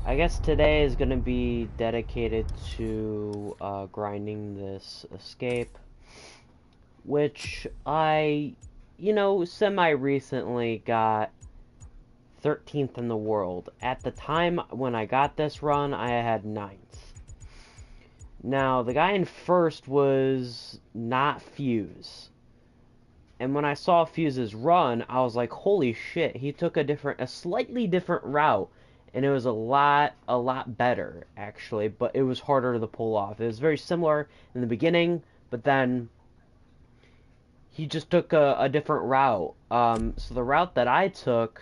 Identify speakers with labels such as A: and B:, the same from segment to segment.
A: I guess today is going to be dedicated to grinding this escape, which I, semi-recently got 13th in the world. At the time when I got this run, I had 9th. Now, the guy in first was not Fuse. And when I saw Fuse's run, I was like, holy shit, he took a slightly different route. And it was a lot better, actually, but it was harder to pull off. It was very similar in the beginning, but then he just took a different route. So the route that I took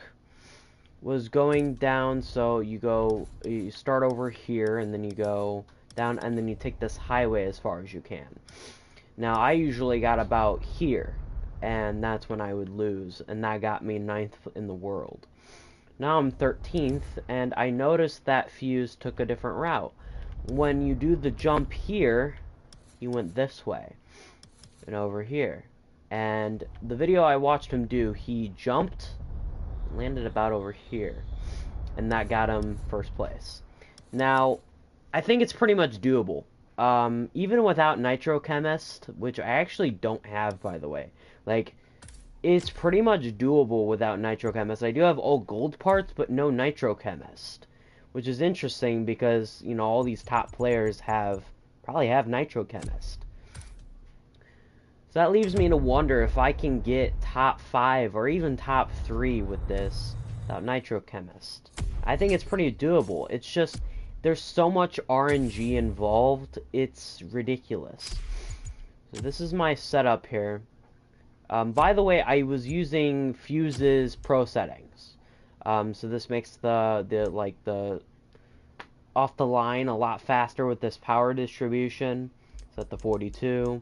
A: was going down, so you start over here, and then you go down, and then you take this highway as far as you can. Now, I usually got about here, and that's when I would lose, and that got me 9th in the world. Now I'm 13th, and I noticed that Fuse took a different route. When you do the jump here, he went this way, and over here. And the video I watched him do, he jumped, landed about over here, and that got him first place. Now, I think it's pretty much doable. Even without Nitro Chemist, which I actually don't have, by the way. Like, it's pretty much doable without Nitro Chemist. I do have all gold parts, but no Nitro Chemist. Which is interesting because, all these top players probably have Nitro Chemist. So that leaves me to wonder if I can get top 5 or even top 3 with this without Nitro Chemist. I think it's pretty doable. It's just, there's so much RNG involved, it's ridiculous. So this is my setup here. By the way, I was using Fuse's Pro settings. So this makes the off the line a lot faster with this power distribution. Set the 42.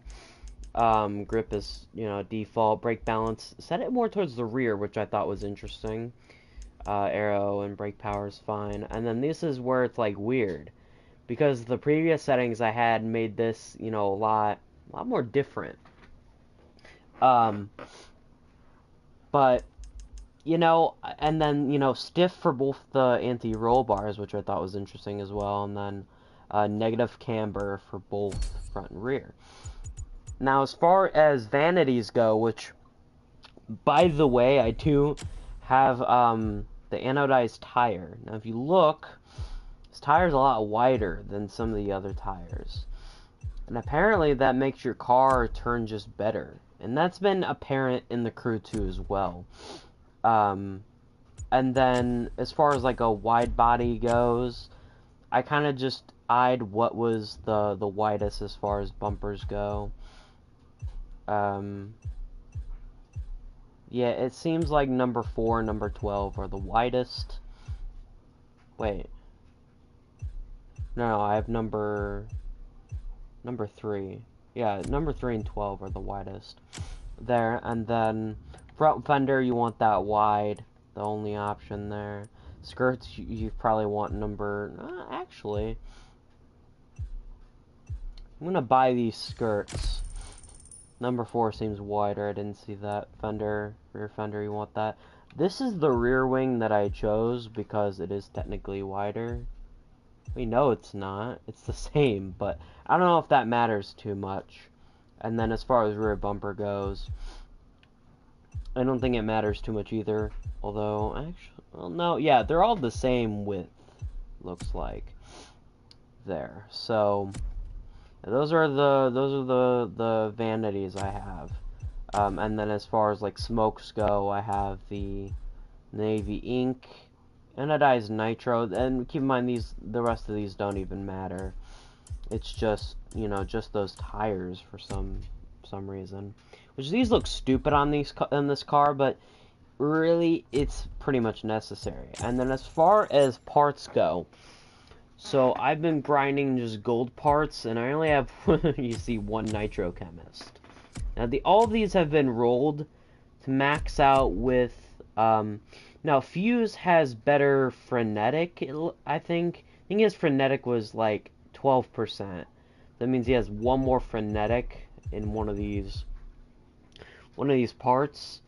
A: Grip is, default. Brake balance, set it more towards the rear, which I thought was interesting. Aero and brake power is fine. And then this is where it's like weird, because the previous settings I had made this, a lot more different. But, and then, stiff for both the anti-roll bars, which I thought was interesting as well, and then negative camber for both front and rear. Now, as far as vanities go, which, by the way, I do have the anodized tire. Now, if you look, this tire's a lot wider than some of the other tires. And apparently that makes your car turn just better. And that's been apparent in the Crew 2 as well. And then, as far as like a wide body goes, I kind of just eyed what was the widest as far as bumpers go. Yeah, it seems like number 4 and number 12 are the widest. Wait. No, I have number 3. Yeah, number 3 and 12 are the widest. There, and then front fender, you want that wide. The only option there. Skirts, you probably want number... actually, I'm gonna buy these skirts. Number 4 seems wider. I didn't see that. Fender, rear fender, you want that. This is the rear wing that I chose because it is technically wider. We know it's not. It's the same, but I don't know if that matters too much. And then as far as rear bumper goes, I don't think it matters too much either. Although, actually, well, no, yeah, they're all the same width, looks like. There. So, those are the vanities I have. And then as far as like smokes go, I have the Navy Ink, anodized nitro, and keep in mind the rest of these don't even matter. It's just, just those tires for some reason. Which these look stupid on this car, but really it's pretty much necessary. And then as far as parts go, so I've been grinding just gold parts, and I only have you see one Nitro Chemist. Now all of these have been rolled to max out with now Fuse has better frenetic, I think. I think his frenetic was like 12%. That means he has one more frenetic in one of these parts.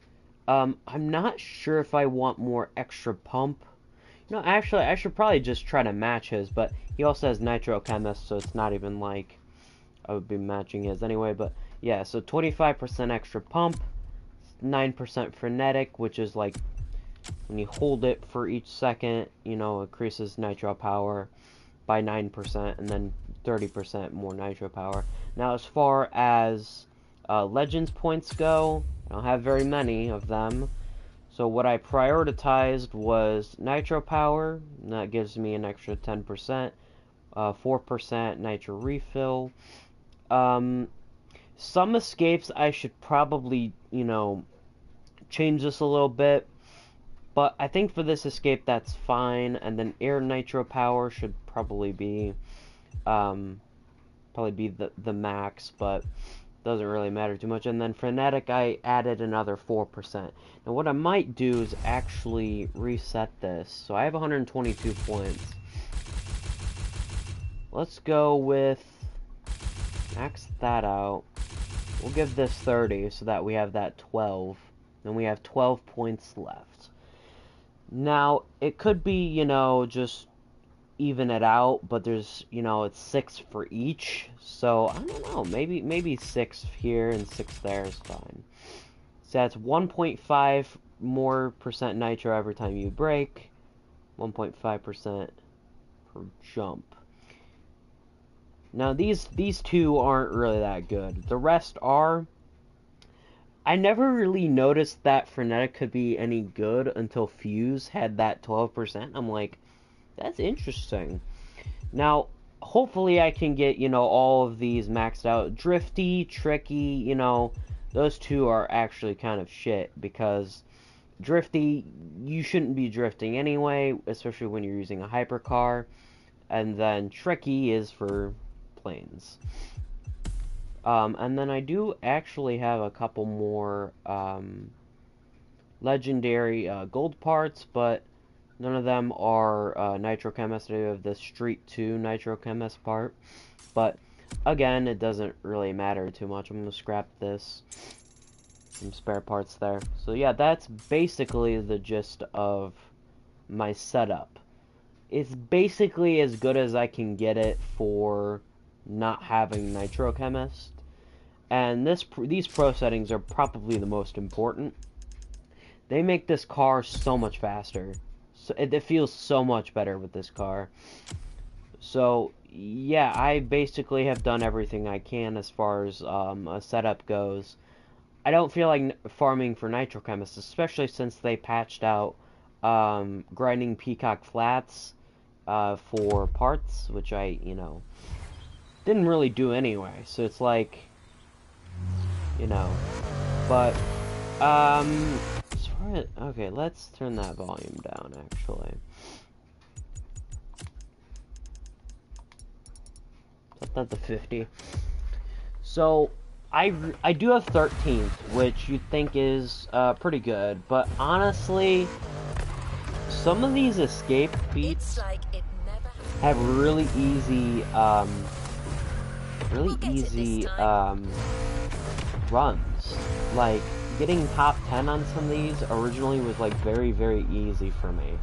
A: I'm not sure if I want more extra pump. No, actually, I should probably just try to match his, but he also has Nitro Chemist, so it's not even like I would be matching his anyway. But yeah, so 25% extra pump, 9% frenetic, which is like when you hold it for each second, you know, increases nitro power by 9%, and then 30% more nitro power. Now, as far as Legends points go, I don't have very many of them. So what I prioritized was nitro power, and that gives me an extra 10%, 4% nitro refill. Some escapes I should probably, you know, change this a little bit, but I think for this escape that's fine. And then air nitro power should probably be the max, but doesn't really matter too much. And then frenetic, I added another 4%. Now what I might do is actually reset this. So I have 122 points. Let's go with max that out. We'll give this 30 so that we have that 12. Then we have 12 points left. Now it could be, you know, just even it out, but there's, you know, it's 6 for each, so I don't know, maybe 6 here and 6 there is fine. So that's 1.5 more percent nitro every time you brake, 1.5% per jump. Now these two aren't really that good. The rest are. I never really noticed that frenetic could be any good until Fuse had that 12%. I'm like, that's interesting. Now, hopefully I can get, you know, all of these maxed out. Drifty, Tricky, you know, those two are actually kind of shit, because Drifty, you shouldn't be drifting anyway, especially when you're using a hypercar. And then Tricky is for planes. And then I do actually have a couple more legendary gold parts, but none of them are Nitro Chemist. I have the Street 2 Nitro Chemist part, but again, it doesn't really matter too much. I'm going to scrap this. Some spare parts there. So yeah, that's basically the gist of my setup. It's basically as good as I can get it for not having Nitro Chemist. And these pro settings are probably the most important. They make this car so much faster. So it feels so much better with this car. So yeah, I basically have done everything I can as far as a setup goes. I don't feel like farming for Nitro Chemist, especially since they patched out grinding Peacock Flats for parts, which I, you know, didn't really do anyway. So it's like, you know, but okay, let's turn that volume down, actually. Set that to 50. So, I do have 13th, which you'd think is pretty good, but honestly, some of these escape feats have really easy, runs. Like, getting top 10 on some of these originally was like very, very easy for me.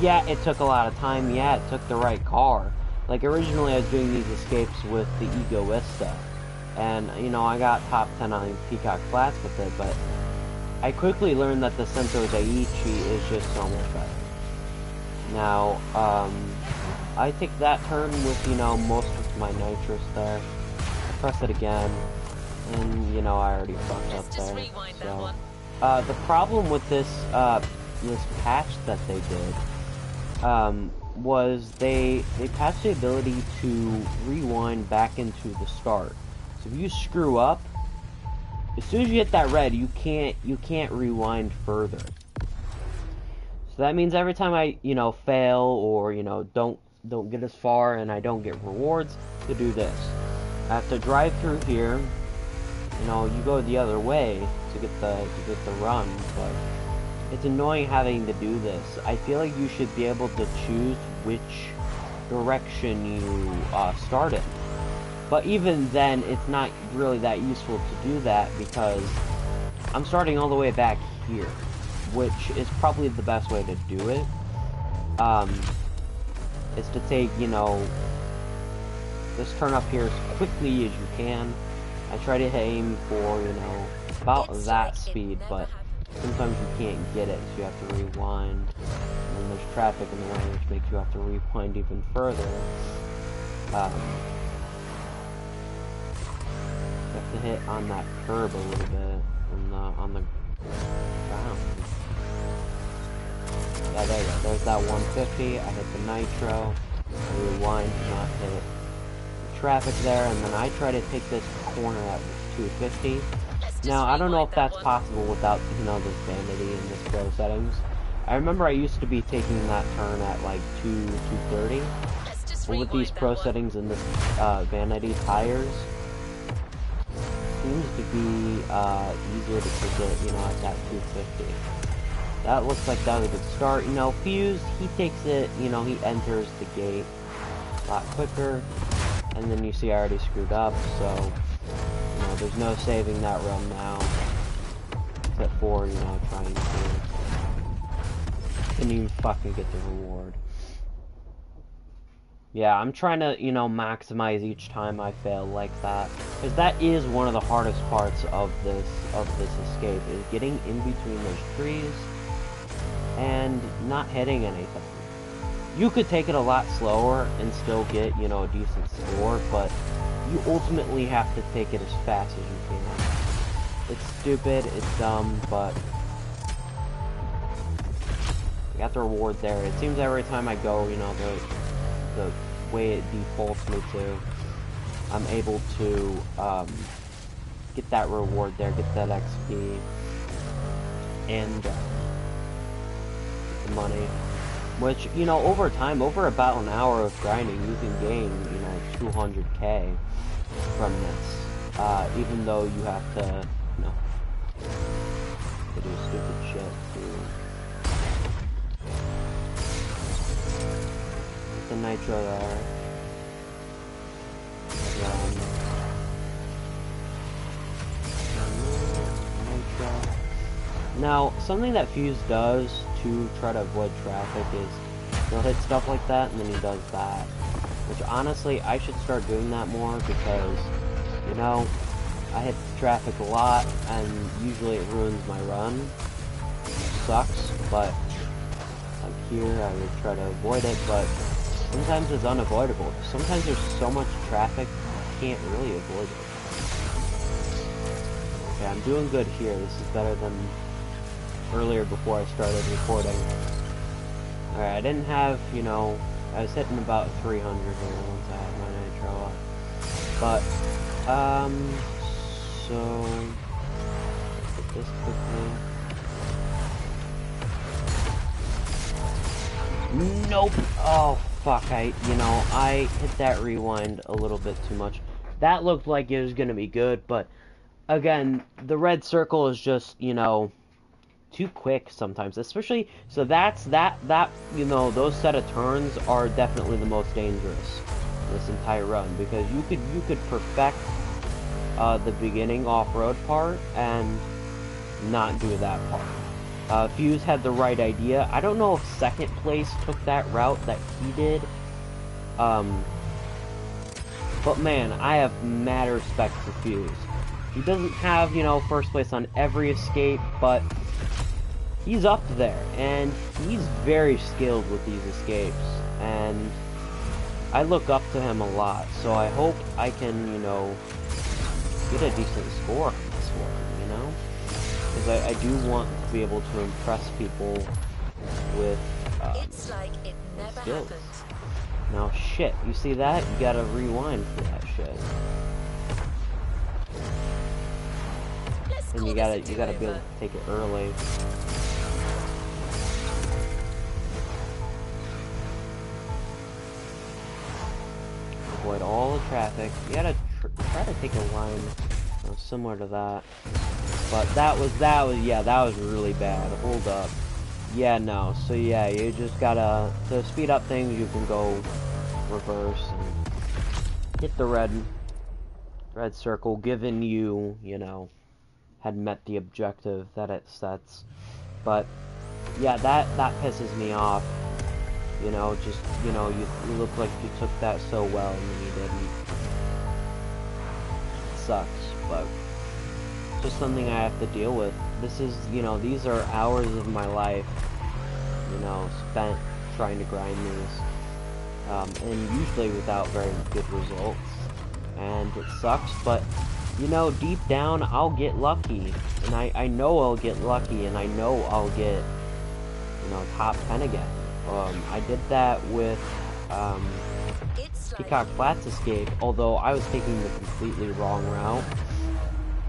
A: Yeah, it took a lot of time. Yeah, it took the right car. Like, originally I was doing these escapes with the Egoista, and, you know, I got top 10 on Peacock Flats with it, but I quickly learned that the Sento Daiichi is just so much better. Now, I take that turn with, you know, most of my nitrous there. I press it again, and, you know, I already fucked up there. So, the problem with this patch that they did, was they patched the ability to rewind back into the start. So if you screw up, as soon as you hit that red, you can't rewind further. So that means every time I, you know, fail or, you know, don't get as far and I don't get rewards to do this, I have to drive through here. You know, you go the other way to get the run, but it's annoying having to do this. I feel like you should be able to choose which direction you start in. But even then, it's not really that useful to do that because I'm starting all the way back here, which is probably the best way to do it. is to take, you know, this turn up here as quickly as you can. I try to aim for, you know, about that speed, but sometimes you can't get it, so you have to rewind. And then there's traffic in the way, which makes you have to rewind even further. You have to hit on that curb a little bit on the ground. Yeah, there you go. There's that 150. I hit the nitro. I rewind, not hit traffic there, and then I try to take this corner at 250. Now, I don't know if that's possible without, you know, this vanity and this pro settings. I remember I used to be taking that turn at like 230. But with these pro settings and this vanity tires, seems to be easier to take it, you know, at that 250. That looks like that was a good start. You know, Fuse, he takes it, you know, he enters the gate a lot quicker. And then you see I already screwed up, so, you know, there's no saving that run now. Except for, you know, trying to... Couldn't even fucking get the reward. Yeah, I'm trying to, you know, maximize each time I fail like that. Because that is one of the hardest parts of this escape, is getting in between those trees and not hitting anything. You could take it a lot slower and still get, you know, a decent score, but you ultimately have to take it as fast as you can. It's stupid, it's dumb, but I got the reward there. It seems every time I go, you know, the way it defaults me to, I'm able to get that reward there, get that XP, and the money. Which, you know, over time, over about an hour of grinding, you can gain, you know, 200k from this. Even though you have to, you know, to do stupid shit to... The nitro there. Nitro. Now, something that Fuse does to try to avoid traffic is he'll hit stuff like that, and then he does that. Which, honestly, I should start doing that more, because, you know, I hit traffic a lot, and usually it ruins my run. Which sucks, but like here, I would try to avoid it, but sometimes it's unavoidable. Sometimes there's so much traffic, you can't really avoid it. Okay, I'm doing good here. This is better than earlier before I started recording. Alright, I didn't have, you know, I was hitting about 300 here once I had my nitro up. But, so, get this quickly. Nope! Oh, fuck, I hit that rewind a little bit too much. That looked like it was gonna be good, but, again, the red circle is just, you know, too quick sometimes, especially, so that you know, those set of turns are definitely the most dangerous in this entire run, because you could perfect the beginning off-road part and not do that part. Fuse had the right idea. I don't know if second place took that route that he did, but man, I have mad respect for Fuse. He doesn't have, you know, first place on every escape, but he's up there, and he's very skilled with these escapes, and I look up to him a lot, so I hope I can, you know, get a decent score on this one, you know? Because I do want to be able to impress people with
B: it's like it never
A: skills.
B: happened.
A: Now, shit, you see that? You gotta rewind for that shit. And you gotta be able to take it early. Avoid all the traffic. You gotta try to take a line similar to that. But that was really bad. Hold up. Yeah, no. So yeah, you just gotta, to speed up things, you can go reverse and hit the red circle, given you know, had met the objective that it sets. But yeah, that pisses me off. You know, just, you know, you look like you took that so well and then you didn't. It sucks, but it's just something I have to deal with. This is, you know, these are hours of my life, you know, spent trying to grind these. And usually without very good results. And it sucks, but, you know, deep down, I'll get lucky. And I know I'll get lucky, and I know I'll get, you know, top 10 again. I did that with Peacock Flats Escape, although I was taking the completely wrong route,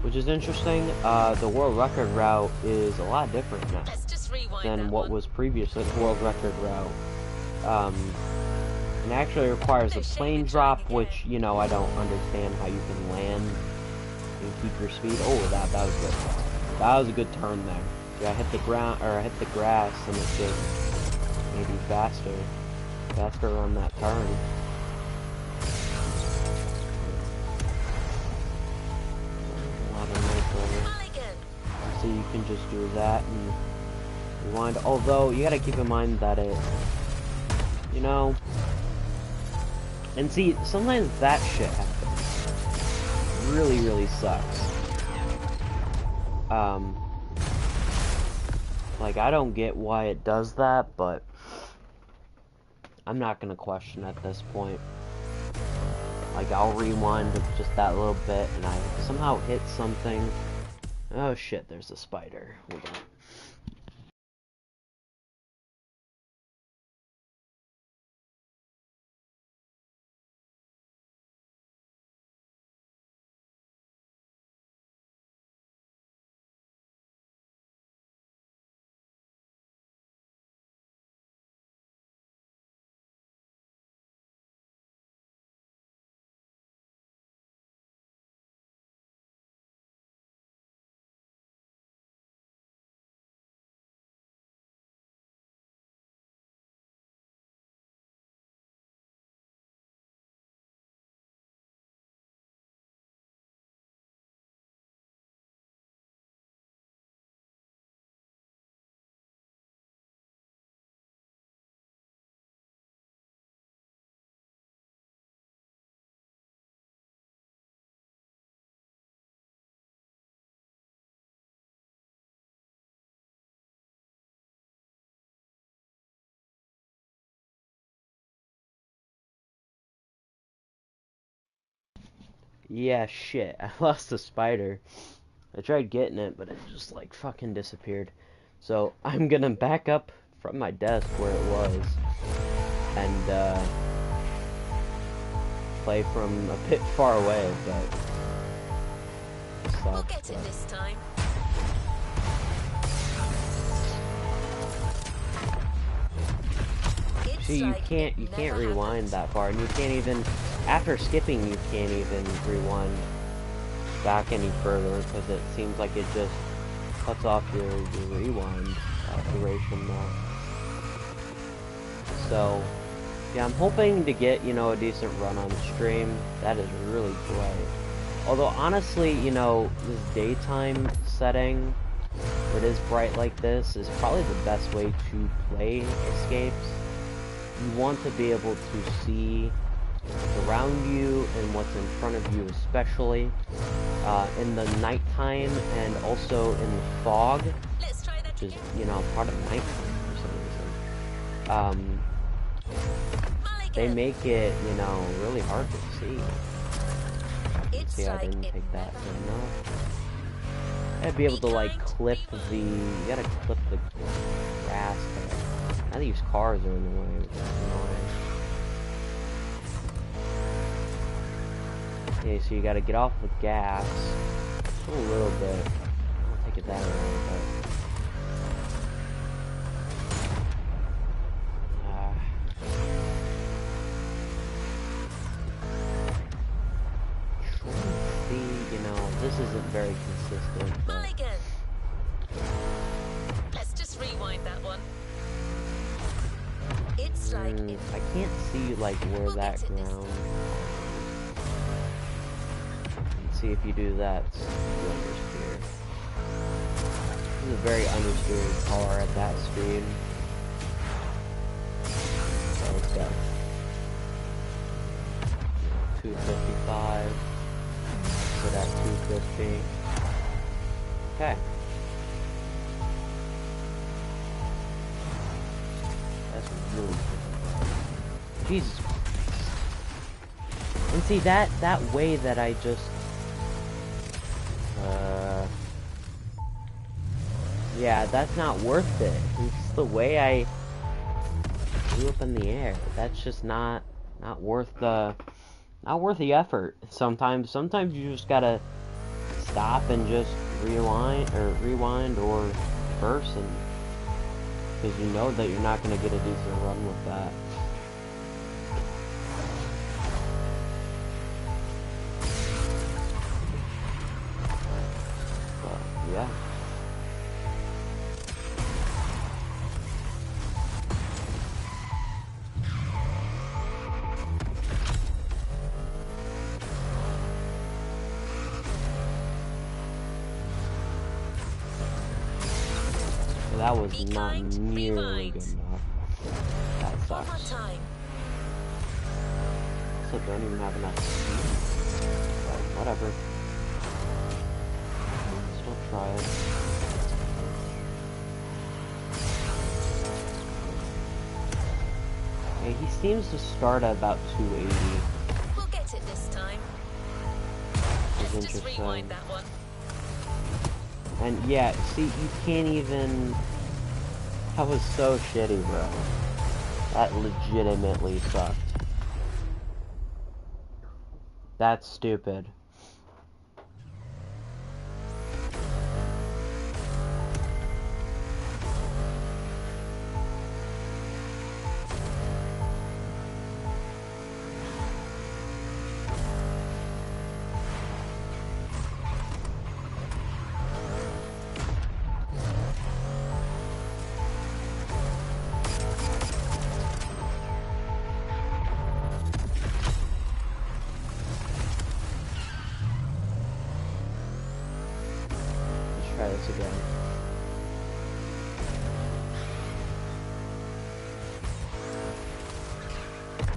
A: which is interesting. The world record route is a lot different now than what was previously the world record route. It actually requires a plane drop, which, you know, I don't understand how you can land and keep your speed. Oh, that was good. That was a good turn there. Yeah, I hit the ground, or I hit the grass, and it just made me faster on that turn. A lot of nice. So you can just do that and rewind. Although you gotta keep in mind that it, you know. And see, sometimes that shit happens. Really, really sucks. Like, I don't get why it does that, but I'm not gonna question at this point. Like, I'll rewind just that little bit, and I somehow hit something. Oh shit, there's a spider. Hold on. Yeah, shit. I lost the spider. I tried getting it, but it just, like, fucking disappeared. So, I'm gonna back up from my desk where it was, and, play from a bit far away, but it sucks.
B: We'll get it this time.
A: See, you can't rewind that far, and you can't even, after skipping, you can't even rewind back any further, because it seems like it just cuts off your rewind duration now. So, yeah, I'm hoping to get, you know, a decent run on stream. That is really bright. Although, honestly, you know, this daytime setting, where it is bright like this, is probably the best way to play Escapes. You want to be able to see what's around you and what's in front of you, especially in the nighttime and also in the fog, which is, you know, part of nighttime for some reason. They make it, you know, really hard to see. See, I didn't take that good enough. You gotta be able to, like, clip the, you gotta clip the grass there. Now these cars are in the way, which is annoying. Okay, so you gotta get off the gas. Just a little bit. I don't take it that way, but... this isn't very consistent, but...
B: Let's just rewind that one. It's like
A: I can't see, like, where that ground... Let's see if you do that. It's understeer. This is a very understeered car at that speed. 255. Put at 250. Okay. That's really good. Jesus. And see that way that I just yeah, that's not worth it. It's the way I flew up in the air. That's just not worth the effort. Sometimes you just gotta stop and just rewind or reverse, and because you know that you're not gonna get a decent run with that. But yeah. That was not nearly good enough. That sucks. So don't even have enough speed. But whatever. Still try it. Okay, he seems to start at about 280.
B: We'll get it this time. Let's just rewind that one.
A: And yeah, see, you can't even... That was so shitty, bro. That legitimately sucked. That's stupid. Try this again.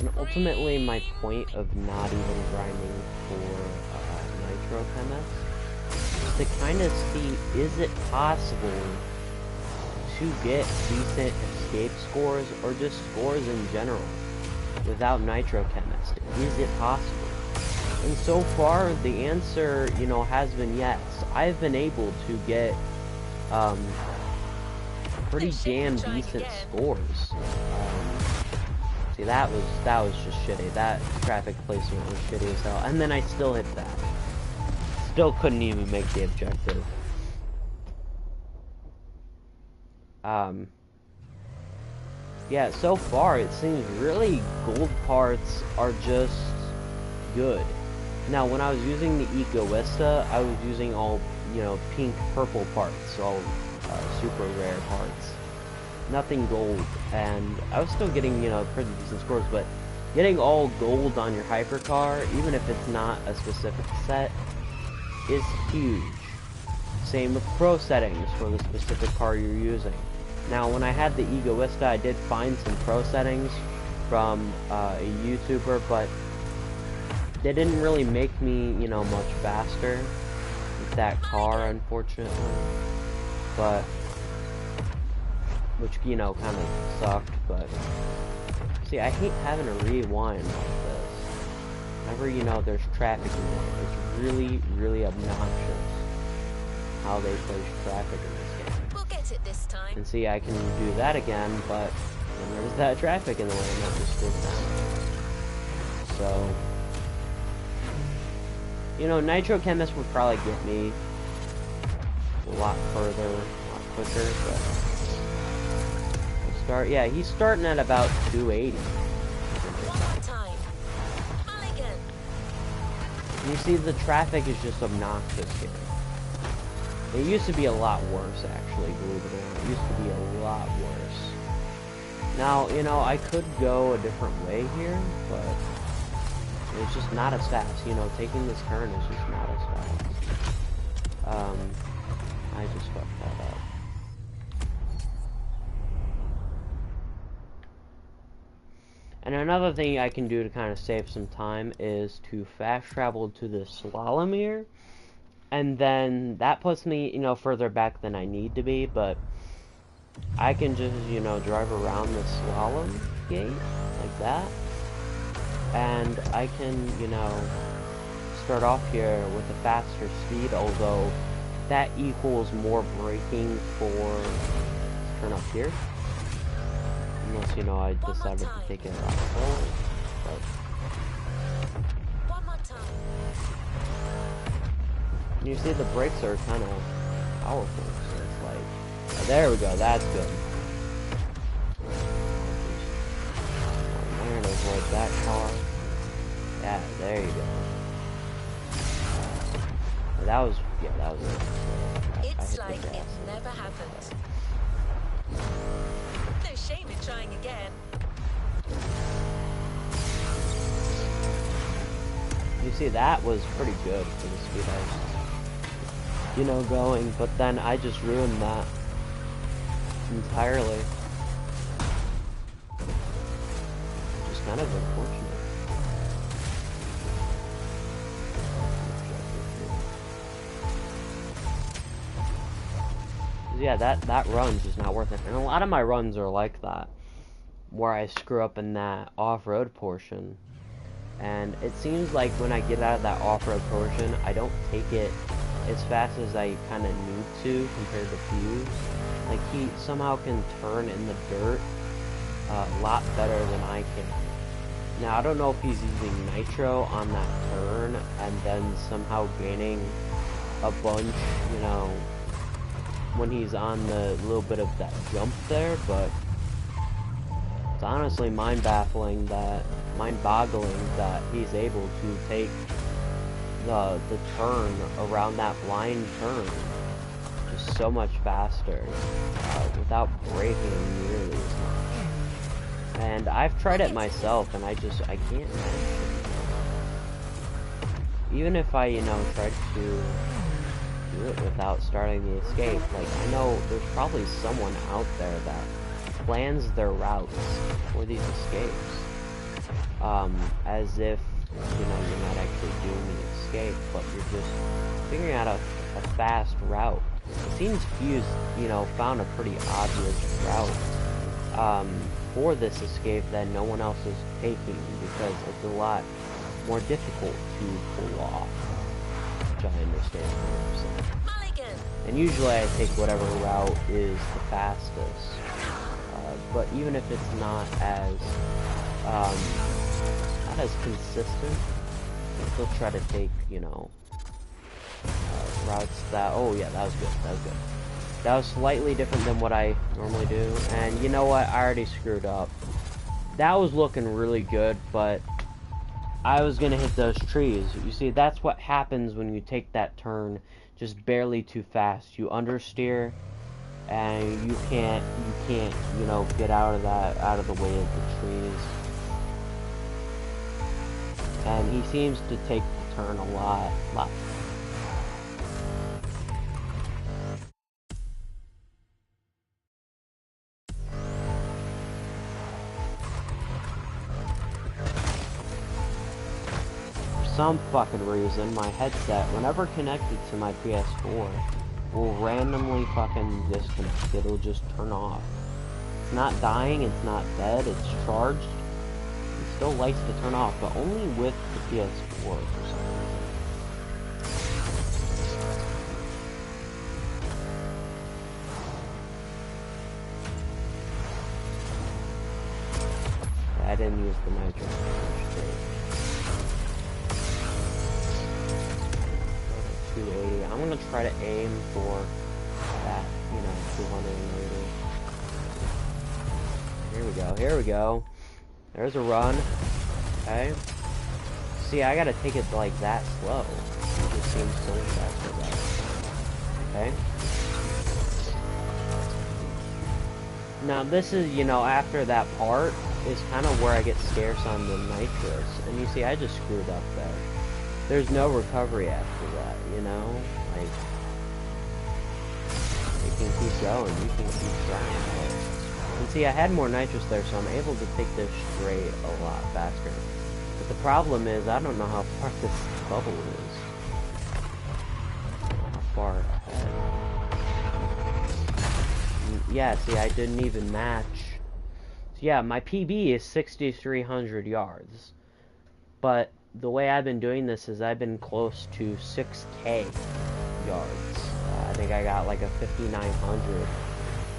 A: And ultimately, my point of not even grinding for Nitro Chemist is to kind of see, is it possible to get decent escape scores or just scores in general without Nitro Chemist? Is it possible? And so far, the answer, you know, has been yes. I've been able to get pretty damn decent scores. See, that was just shitty. That traffic placement was shitty as hell. And then I still hit that. Still couldn't even make the objective. Yeah, so far it seems really gold parts are just good. Now, when I was using the Egoista, I was using all, you know, pink, purple parts, all super rare parts. Nothing gold, and I was still getting, you know, pretty decent scores, but getting all gold on your hypercar, even if it's not a specific set, is huge. Same with pro settings for the specific car you're using. Now, when I had the Egoista, I did find some pro settings from a YouTuber, but they didn't really make me, you know, much faster with that car, unfortunately. But, which, you know, kind of sucked, but... See, I hate having to rewind like this. Whenever, you know, there's traffic in there, it's really, really obnoxious how they place traffic in this game.
B: We'll get it this time.
A: And see, I can do that again, but then there's that traffic in the way, and that just goes down. So... You know, Nitro Chemist would probably get me a lot further, a lot quicker, but... Yeah, he's starting at about 280.
B: One more time. Mulligan.
A: You see, the traffic is just obnoxious here. It used to be a lot worse, actually, believe it or not. It used to be a lot worse. Now, you know, I could go a different way here, but... It's just not as fast, you know, taking this turn is just not as fast. I just fucked that up. And another thing I can do to kind of save some time is to fast travel to the slalom here. And then that puts me, further back than I need to be, but I can just, drive around the slalom gate like that. And I can, start off here with a faster speed, although that equals more braking for, let's turn up here. Unless, I decided to take it out slower. But
B: One more time.
A: you see the brakes are kind of powerful, so it's like, oh, there we go, that's good. There, and avoid that car. Yeah, there you go. That was it.
B: It's like it never happened. No shame in trying again.
A: You see, that was pretty good for the speed I was, going, but then I just ruined that entirely. Which is kind of unfortunate. Yeah, that run's just not worth it. And a lot of my runs are like that, where I screw up in that off-road portion. And it seems like when I get out of that off-road portion, I don't take it as fast as I kind of need to compared to Fuse. Like, he somehow can turn in the dirt a lot better than I can. Now, I don't know if he's using nitro on that turn and then somehow gaining a bunch, when he's on the little bit of that jump there, but it's honestly mind-boggling that he's able to take the turn around that blind turn just so much faster without braking nearly as much. And I've tried it myself, and I can't manage it. Even if I, tried to do it without starting the escape, like, I know there's probably someone out there that plans their routes for these escapes, as if, you're not actually doing the escape, but you're just figuring out a fast route. It seems Fuse, found a pretty obvious route, for this escape that no one else is taking, because it's a lot more difficult to pull off, which I understand 100%. And usually I take whatever route is the fastest, but even if it's not as consistent, I still try to take, routes that, oh yeah, that was good. That was slightly different than what I normally do, and you know what, I already screwed up. That was looking really good, but I was gonna hit those trees. You see, that's what happens when you take that turn just barely too fast. You understeer, and you can't, get out of the way of the trees. And he seems to take the turn a lot. For some fucking reason, my headset, whenever connected to my PS4, will randomly fucking disconnect. It'll just turn off. It's not dying, it's not dead, it's charged. It still likes to turn off, but only with the PS4 for some reason. I didn't use the nitro. 280. I'm gonna try to aim for that, 280. Here we go. There's a run. Okay. See, I gotta take it like that slow. It just seems so fast for that. Okay. Now this is, after that part is kind of where I get scarce on the nitrous. And you see, I just screwed up there. There's no recovery after that, Like, you can keep going, you can keep trying. And see, I had more nitrous there, so I'm able to take this straight a lot faster. But the problem is, I don't know how far this bubble is. How far ahead? Yeah, see, I didn't even match. So yeah, my PB is 6,300 yards. But the way I've been doing this is I've been close to 6K yards. I think I got like a 5,900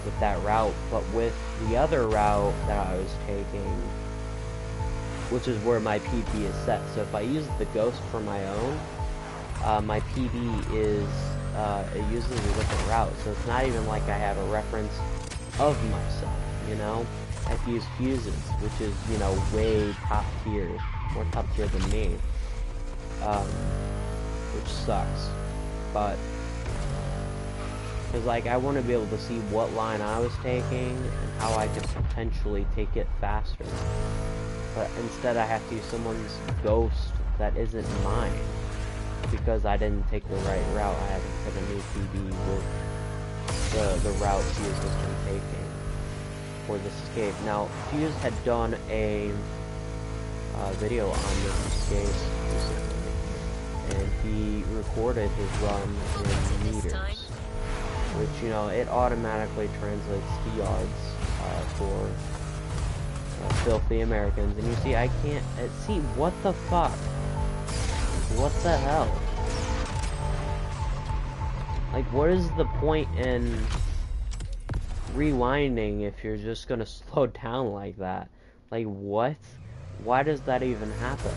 A: with that route. But with the other route that I was taking, which is where my PB is set. So if I use the Ghost for my own, my PB is, it uses a different route. So it's not even like I have a reference of myself, you know? I have to use fuses, which is, you know, way top tier, more top tier than me, which sucks, but, because, like, I want to be able to see what line I was taking, and how I could potentially take it faster, but instead I have to use someone's Ghost that isn't mine, because I didn't take the right route. I had to put a new PB with the route Fuse has been taking for this escape. Now, Fuse had done a video on this escape recently, and he recorded his run in meters, which, you know, it automatically translates to yards for filthy Americans. And you see, I can't see, what the fuck? What the hell? Like, what is the point in rewinding if you're just gonna slow down like that? Like, what? Why does that even happen?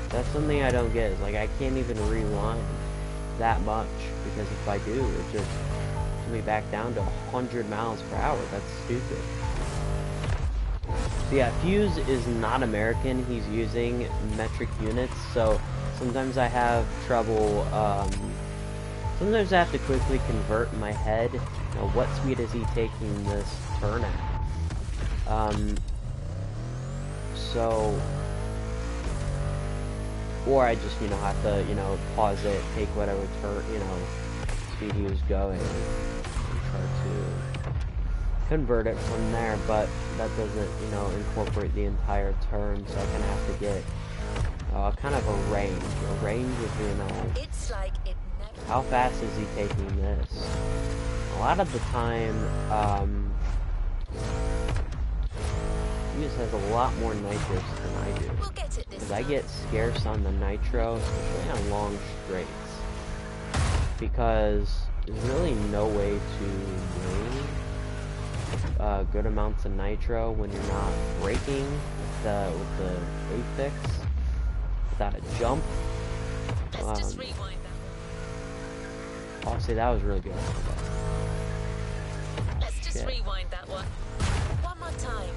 A: That's something I don't get, is like, I can't even rewind that much, because if I do, it just puts me back down to 100 miles per hour. That's stupid. So yeah, Fuse is not American. He's using metric units, so sometimes I have trouble, sometimes I have to quickly convert in my head, you know, what speed is he taking this turn at? So, or I just, you know, have to, you know, pause it, take whatever turn, you know, speed he was going, and try to convert it from there, but that doesn't, you know, incorporate the entire turn, so I kind of have to get kind of a range of, you know,
B: It's like it never...
A: how fast is he taking this? A lot of the time, Fuse has a lot more nitrous than I do.
B: We'll get it this
A: Because I
B: time.
A: get scarce on the nitro, especially on long straights. Because there's really no way to gain good amounts of nitro when you're not braking with the Apex without a jump.
B: Let's just rewind that
A: Oh, see, that was really good.
B: one. Let's just rewind that one. One more time.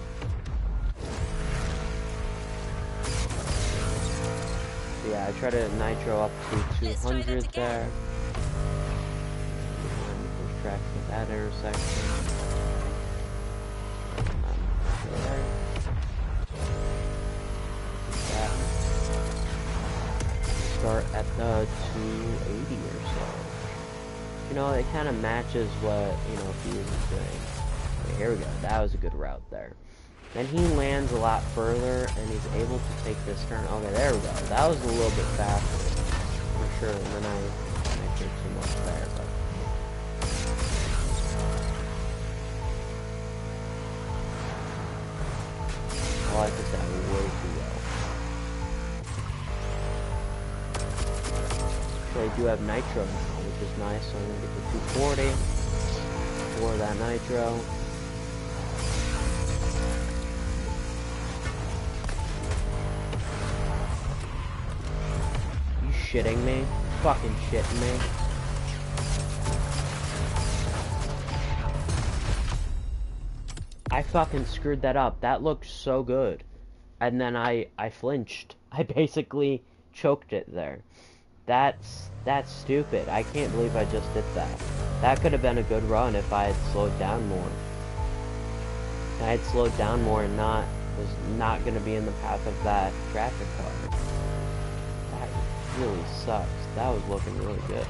A: Yeah, I try to nitro up to 200 there. First track at that intersection. There. Start at the 280 or so. You know, it kind of matches what, you know, he was doing. Okay, here we go. That was a good route there. Then he lands a lot further, and he's able to take this turn. Okay, there we go. That was a little bit faster, for sure. And then I did too much there, but... Oh, I took that way too well. So I do have nitro now, which is nice. So I'm going to get the 240 for that nitro. Shitting me? Fucking shitting me? I fucking screwed that up. That looked so good. And then I flinched. I basically choked it there. That's stupid. I can't believe I just did that. That could have been a good run if I had slowed down more. If I had slowed down more and was not going to be in the path of that traffic car. Really sucks. That was looking really good.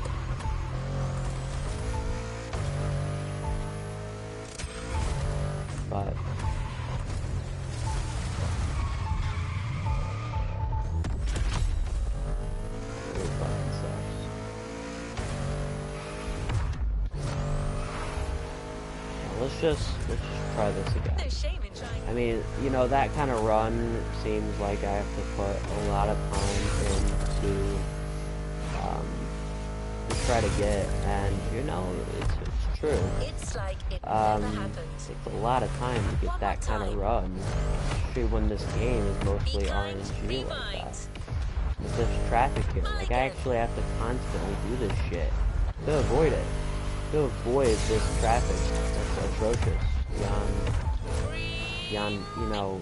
A: but it fucking sucks. Now, let's just try this again.
B: No shame in trying.
A: I mean, you know, that kind of run seems like I have to put a lot of time into to try to get, and you know, it's true.
B: It's like it never happened.
A: It's a lot of time to get that kind of run, especially when this game is mostly RNG like that. With this traffic here, like I actually have to constantly do this shit to avoid it, to avoid this traffic that's atrocious beyond, you know.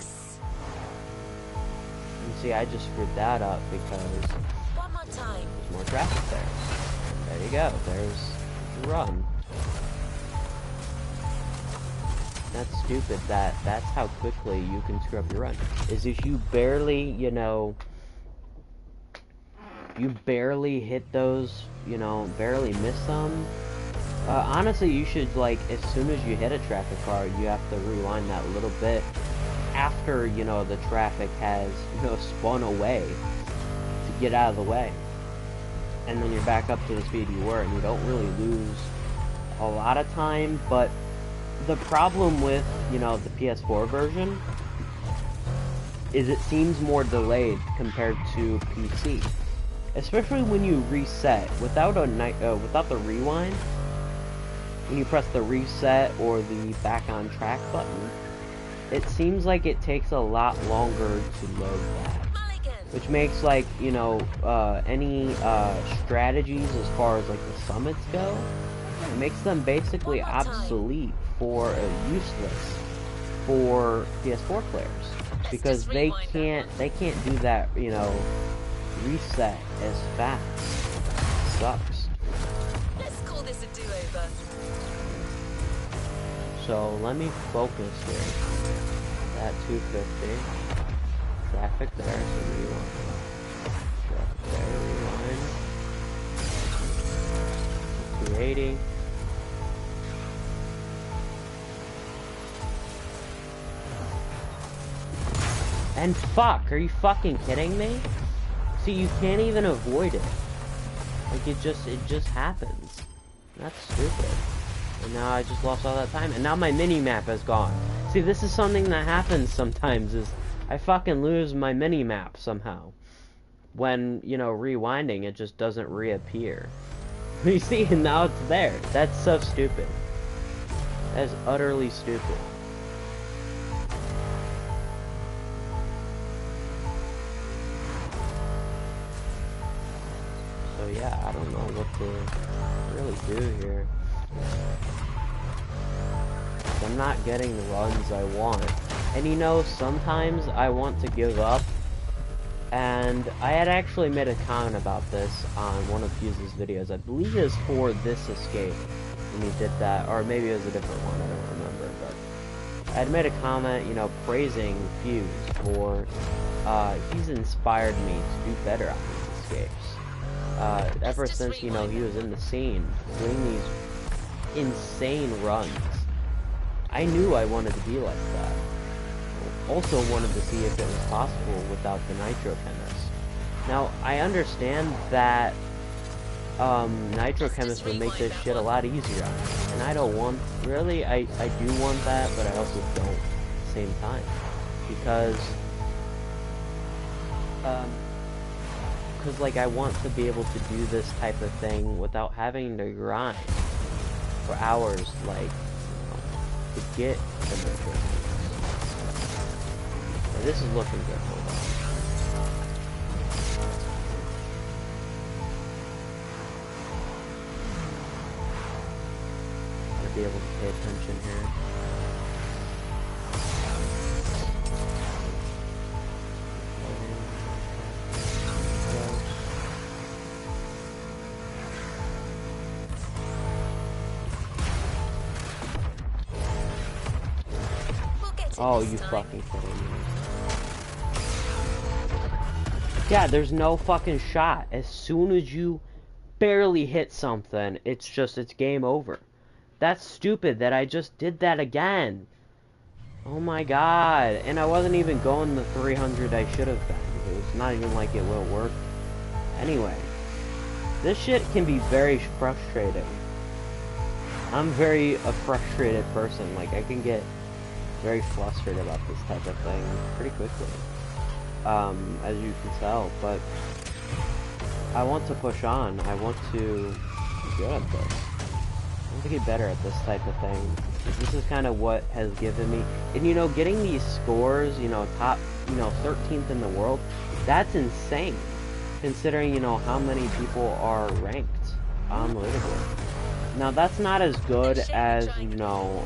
A: You see, I just screwed that up because
B: One more time.
A: there's more traffic there. There you go. There's the run. That's stupid. That's how quickly you can screw up your run. Is if you barely, you know, you barely hit those, you know, barely miss them. Honestly, you should, like, as soon as you hit a traffic car, you have to rewind that little bit after, you know, the traffic has, you know, spun away to get out of the way. And then you're back up to the speed you were, and you don't really lose a lot of time. But the problem with, you know, the PS4 version is it seems more delayed compared to PC. Especially when you reset without without the rewind. When you press the reset or the back on track button, it seems like it takes a lot longer to load that. Which makes, like, you know, any strategies as far as, like, the summits go, it makes them basically obsolete for useless for PS4 players, because they can't do that, you know, reset as fast. Sucks.
B: Let's call this a do-over.
A: So let me focus here. At 250. Traffic there, so rewind. Traffic there, rewind. 280. And fuck, are you fucking kidding me? See, you can't even avoid it. Like, it just happens. That's stupid. And now I just lost all that time, and now my mini-map is gone. See, this is something that happens sometimes, is I fucking lose my mini-map somehow. When, you know, rewinding, it just doesn't reappear. You see, and now it's there. That's so stupid. That is utterly stupid. So yeah, I don't know what to really do here. I'm not getting the runs I want. And you know, sometimes I want to give up. And I had actually made a comment about this on one of Fuse's videos. I believe it was for this escape when he did that, or maybe it was a different one, I don't remember. But I had made a comment, you know, praising Fuse for, he's inspired me to do better on these escapes. Ever since, you know, he was in the scene, doing these insane runs. I knew I wanted to be like that. Also wanted to see if it was possible without the nitro chemist. Now, I understand that nitro chemist would make this shit a lot easier on me. And I don't want, really, I do want that, but I also don't at the same time. Because, like, I want to be able to do this type of thing without having to grind for hours, like, you know, to get the nitro chemist. This is looking good. Hold on. Gotta be able to pay attention here. Oh, you fucking kidding me. Yeah, there's no fucking shot. As soon as you barely hit something, it's game over. That's stupid that I just did that again. Oh my god, and I wasn't even going the 300 I should have been. It was not even like it will work. Anyway, this shit can be very frustrating. I'm very a frustrated person. Like, I can get very flustered about this type of thing pretty quickly, as you can tell, but I want to push on. I want to be good at this. I want to get better at this type of thing. This is kind of what has given me, and you know, getting these scores, you know, top, you know, 13th in the world, that's insane, considering, you know, how many people are ranked on the leaderboard. Now, that's not as good as, you know,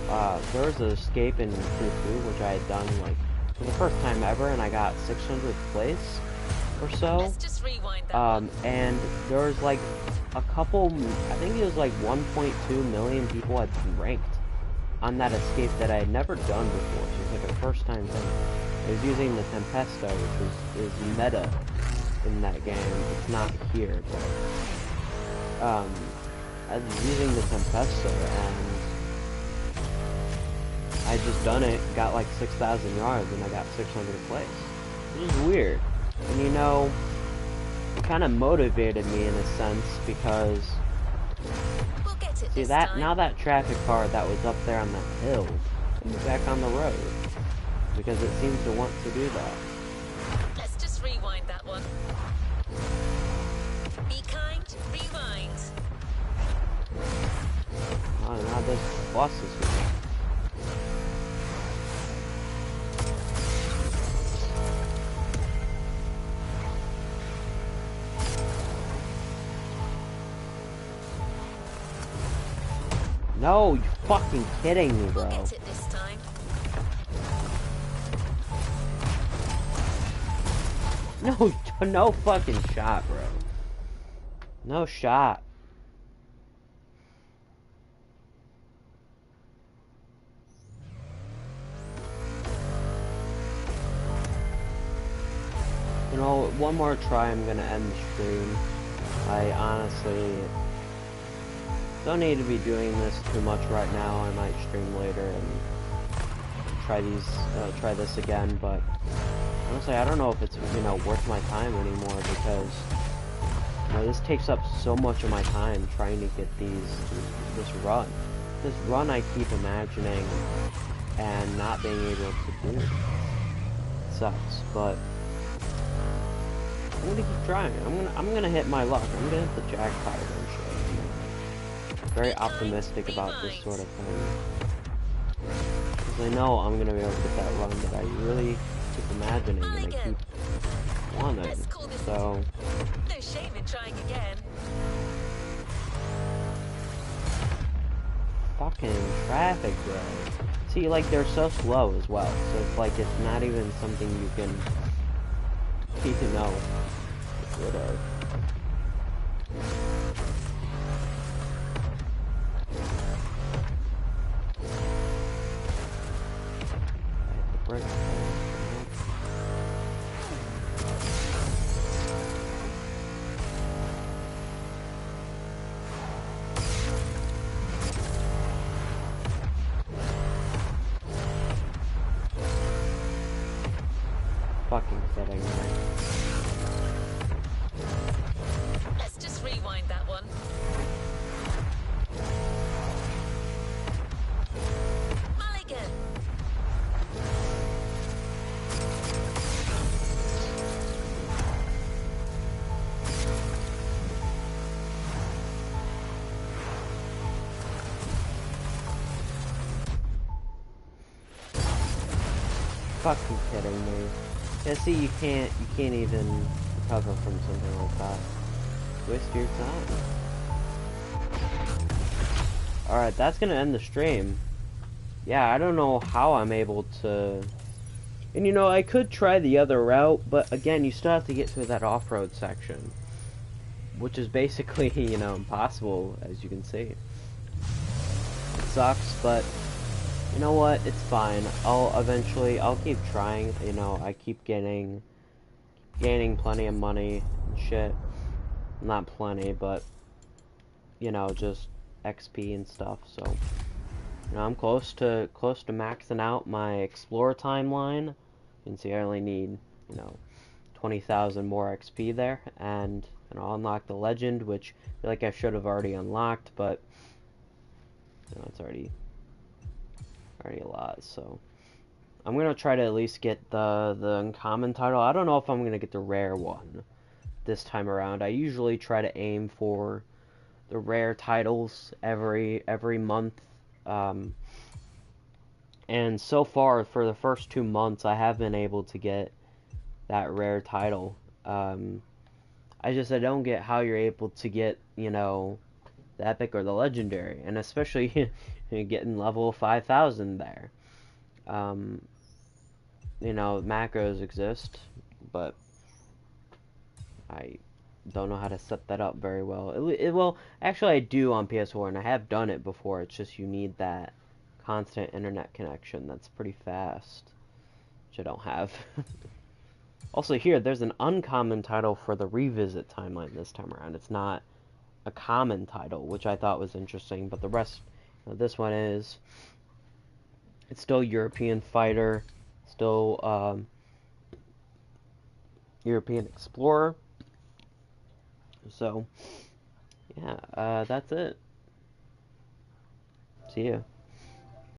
A: there was an escape in Crew 2, which I had done, like, for the first time ever, and I got 600th place or so. And there was, like, a couple, I think it was, like, 1.2 million people had been ranked on that escape that I had never done before. So it was, like, a first-time thing. I was using the Tempesto, which is meta in that game. It's not here, but, I was using the Tempesto, and I just done it, got like 6,000 yards, and I got 600th place. It was weird. And you know, it kind of motivated me in a sense, because, see that, now that traffic car that was up there on that hill, is back on the road, because it seems to want to do that.
B: Let's just rewind that one. Be kind, rewind.
A: Oh, now this bus is here. No, you're fucking kidding me, bro.
B: We'll get it this time.
A: No, no fucking shot, bro. No shot. You know, one more try, I'm gonna end the stream. I honestly don't need to be doing this too much right now. I might stream later and try this again, but honestly, I don't know if it's, you know, worth my time anymore, because, you know, this takes up so much of my time trying to get this run. This run I keep imagining and not being able to do. It sucks, but I'm gonna keep trying. I'm gonna hit my luck. I'm gonna hit the jackpot eventually. I'm very optimistic about this sort of thing, because I know I'm gonna be able to get that run that I really keep imagining and I keep wanting. So
B: no shame in trying again.
A: fucking traffic, bro. See, like, they're so slow as well, so it's like it's not even something you can know. Get rid of. I hit the brake. Fucking kidding me.
B: Let's just rewind that one. Mulligan.
A: Fucking kidding me. Yeah, see, you can't even recover from something like that. Waste your time. Alright, that's gonna end the stream. Yeah, I don't know how I'm able to... And you know, I could try the other route, but again, you still have to get through that off-road section, which is basically, you know, impossible, as you can see. It sucks, but you know what? It's fine. I'll keep trying. You know, I keep gaining plenty of money and shit. Not plenty, but you know, just XP and stuff. So You know, I'm close to maxing out my Explorer timeline. You can see I only need, you know, 20,000 more XP there, and I'll unlock the legend, which I feel like I should have already unlocked, but you know, it's already a lot. So I'm gonna try to at least get the uncommon title. I don't know if I'm gonna get the rare one this time around. I usually try to aim for the rare titles every month. And so far, for the first 2 months, I have been able to get that rare title. I don't get how you're able to get, you know, the epic or the legendary, and especially getting level 5,000 there. Um, you know, macros exist, but I don't know how to set that up very well. Well, actually, I do on PS4, and I have done it before. It's just you need that constant internet connection that's pretty fast, which I don't have. Also, here, there's an uncommon title for the revisit timeline this time around. It's not a common title, which I thought was interesting, but the rest, you know, this one is. It's still European Fighter, still European Explorer. So, yeah, that's it. See ya.